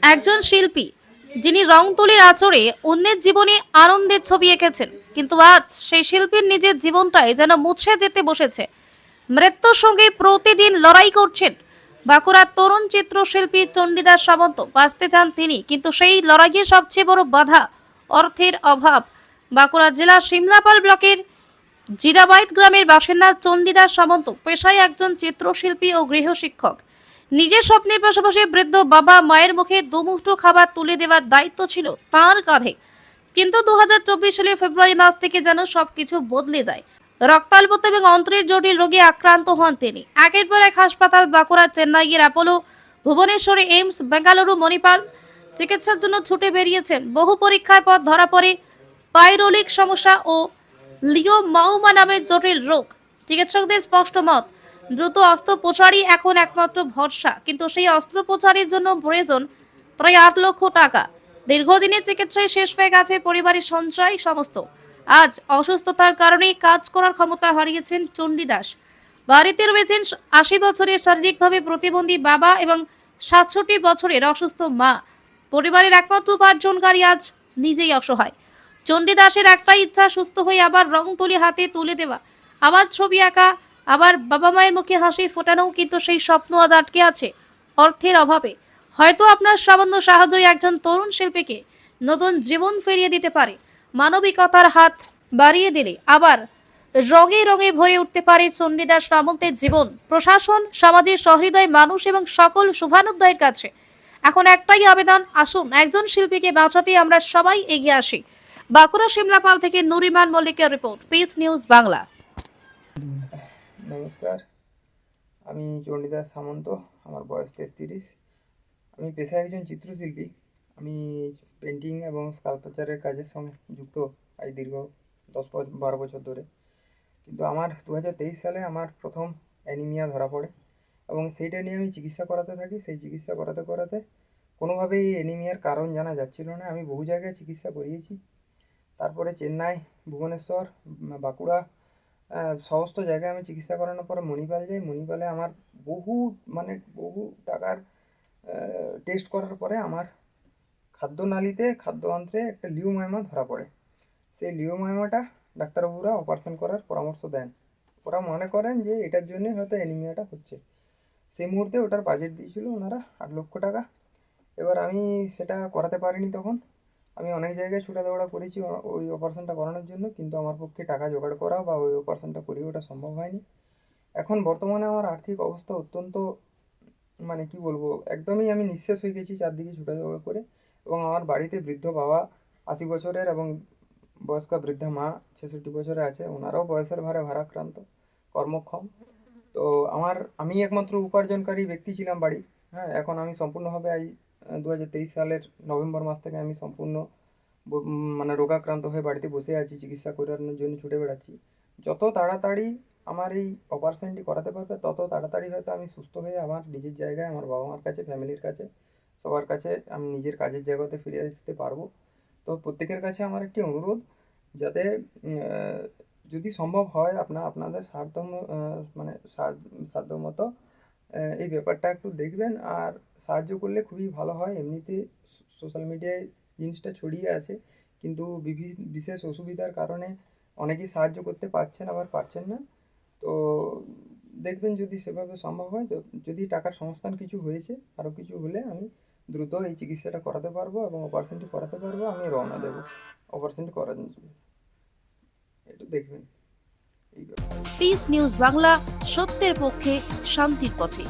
একজন শিল্পী যিনি রং তুলির আঁচড়ে অন্যের জীবনে আনন্দের ছবি এঁকেছেন, কিন্তু আজ সেই শিল্পীর নিজের জীবনটাই যেন মুছে যেতে বসেছে। মৃত্যুর সঙ্গে প্রতিদিন লড়াই করছেন বাঁকুড়ার তরুণ চিত্রশিল্পী চণ্ডীদাস সামন্ত। বাঁচতে চান তিনি, কিন্তু সেই লড়াইয়ে সবচেয়ে বড় বাধা অর্থের অভাব। বাঁকুড়া জেলার সিমলাপাল ব্লকের জিরাবাইত গ্রামের বাসিন্দা চণ্ডীদাস সামন্ত পেশায় একজন চিত্রশিল্পী ও গৃহশিক্ষক। নিজের স্বপ্নের পাশাপাশি বৃদ্ধ বাবা মায়ের মুখে দুমুঠো খাবার তুলে দেওয়ার দায়িত্ব ছিল তাঁর কাঁধে। কিন্তু 2024 সালের ফেব্রুয়ারি মাস থেকে যেন সবকিছু বদলে যায়। রক্তাল্পতা এবং অন্ত্রের জটিল রোগে আক্রান্ত হন তিনি। একের পর এক হাসপাতাল, বাঁকুড়া, চেন্নাইয়ের অ্যাপোলো, ভুবনেশ্বরে এইমস, বেঙ্গালুরু মণিপাল চিকিৎসার জন্য ছুটে বেরিয়েছেন। বহু পরীক্ষার পর ধরা পড়ে পাইরোলিক সমস্যা ও লিওমাউমা নামের জটিল রোগ। চিকিৎসকদের স্পষ্ট মত, দ্রুত অস্ত্রোপচারই এখন একমাত্র ভরসা। কিন্তু সেই অস্ত্রোপচারের জন্য প্রয়োজন প্রায় 8 লক্ষ টাকা। দীর্ঘদিনের চিকিৎসায় শেষ হয়ে গেছে পরিবারের সঞ্চয় সমস্ত। আজ অসুস্থতার কারণে কাজ করার ক্ষমতা হারিয়েছেন চণ্ডীদাস। বাড়িতে রয়েছেন 80 বছরের শারীরিকভাবে প্রতিবন্ধী বাবা এবং 67 বছরের অসুস্থ মা। পরিবারের একমাত্র উপার্জনকারী আজ নিজেই অসহায়। চণ্ডীদাসের একটাই ইচ্ছা, সুস্থ হয়ে আবার রং তুলি হাতে তুলে দেওয়া, আবার ছবি আঁকা, আবার বাবা মায়ের মুখে হাসি ফোটানো। কিন্তু সেই স্বপ্ন আজ আটকে আছে অর্থের অভাবে। হয়তো আপনার সামান্য সাহায্যই একজন তরুণ শিল্পীকে নতুন জীবন ফিরিয়ে দিতে পারে। মানবিকতার হাত বাড়িয়ে দিলে আবার রঙে রঙে ভরে উঠতে পারে চণ্ডীদাস সামন্তের জীবন। প্রশাসন, সমাজের সহৃদয় মানুষ এবং সকল শুভানুধ্যায়ের কাছে এখন একটাই আবেদন, আসুন একজন শিল্পীকে বাঁচাতে আমরা সবাই এগিয়ে আসি। বাঁকুড়া সিমলাপাল থেকে নুরিমান মল্লিকের রিপোর্ট, পিস নিউজ বাংলা। নমস্কার, আমি চণ্ডীদাস সামন্ত। আমার বয়স 33। আমি পেশায় একজন চিত্রশিল্পী। আমি পেন্টিং এবং স্কাল্পচারের কাজের সঙ্গে যুক্ত আজ দীর্ঘ 10-12 বছর ধরে। কিন্তু আমার 2023 সালে আমার প্রথম অ্যানিমিয়া ধরা পড়ে এবং সেইটা নিয়ে আমি চিকিৎসা করাতে থাকি। সেই চিকিৎসা করাতে করাতে কোনোভাবেই এই অ্যানিমিয়ার কারণ জানা যাচ্ছিল না। আমি বহু জায়গায় চিকিৎসা করিয়েছি। তারপরে চেন্নাই, ভুবনেশ্বর, বাঁকুড়া, সমস্ত জায়গায় আমি চিকিৎসা করানোর পরে মণিপাল যাই। মণিপালে আমার বহু টাকার টেস্ট করার পরে আমার খাদ্যনালীতে, খাদ্য অন্ত্রে একটা লিওমাইমা ধরা পড়ে। সেই লিওমাইমাটা ডাক্তারবাবুরা অপারেশন করার পরামর্শ দেন। ওরা মনে করেন যে এটার জন্যই হয়তো অ্যানিমিয়াটা হচ্ছে। সেই মুহূর্তে ওটার বাজেট দিয়েছিল ওনারা 8 লক্ষ টাকা। এবার আমি সেটা করাতে পারিনি তখন। আমি অনেক জায়গায় ছুটাদৌড়া করেছি ওই অপারেশনটা করানোর জন্য, কিন্তু আমার পক্ষে টাকা জোগাড় করা বা ওই অপারেশনটা করিয়ে ওটা সম্ভব হয়নি। এখন বর্তমানে আমার আর্থিক অবস্থা অত্যন্ত, মানে কি বলবো, একদমই আমি নিঃশেষ হয়ে গেছি চারদিকে ছুটাদৌড়া করে। এবং আমার বাড়িতে বৃদ্ধ বাবা 80 বছরের এবং বয়স্ক বৃদ্ধা মা 66 বছরের আছে। ওনারাও বয়সের ভারে ভারাক্রান্ত, কর্মক্ষম। তো আমি একমাত্র উপার্জনকারী ব্যক্তি ছিলাম বাড়ির। হ্যাঁ, এখন আমি সম্পূর্ণভাবে 2023 সালের নভেম্বর মাস থেকে আমি সম্পূর্ণ মানে রোগাক্রান্ত হয়ে বাড়িতে বসে আছি, চিকিৎসা করানোর জন্য ছুটে বেড়াচ্ছি। যত তাড়াতাড়ি আমার এই অপারেশনটি করাতে পারবে তত তাড়াতাড়ি হয়তো আমি সুস্থ হয়ে আমার নিজের জায়গায়, আমার বাবা মার কাছে, ফ্যামিলির কাছে, সবার কাছে আমি নিজের কাজের জায়গাতে ফিরে আসতে পারবো। তো প্রত্যেকের কাছে আমার একটি অনুরোধ, যাতে যদি সম্ভব হয় আপনাদের সাধ্যমতো এই ব্যাপারটা একটু দেখবেন আর সাহায্য করলে খুবই ভালো হয়। এমনিতে সোশ্যাল মিডিয়ায় জিনিসটা ছড়িয়ে আছে, কিন্তু বিশেষ অসুবিধার কারণে অনেকেই সাহায্য করতে পারছেন, আবার পারছেন না। তো দেখবেন যদি সেভাবে সম্ভব হয়, যদি টাকার সংস্থান কিছু হয়েছে, আরও কিছু হলে আমি দ্রুত এই চিকিৎসাটা করাতে পারবো এবং অপারেশনটি করাতে পারবো। আমি রওনা দেবো অপারেশনটি করার জন্য। একটু দেখবেন এই ব্যাপার। পিস নিউজ বাংলা, সত্যের পক্ষে, শান্তির পথে।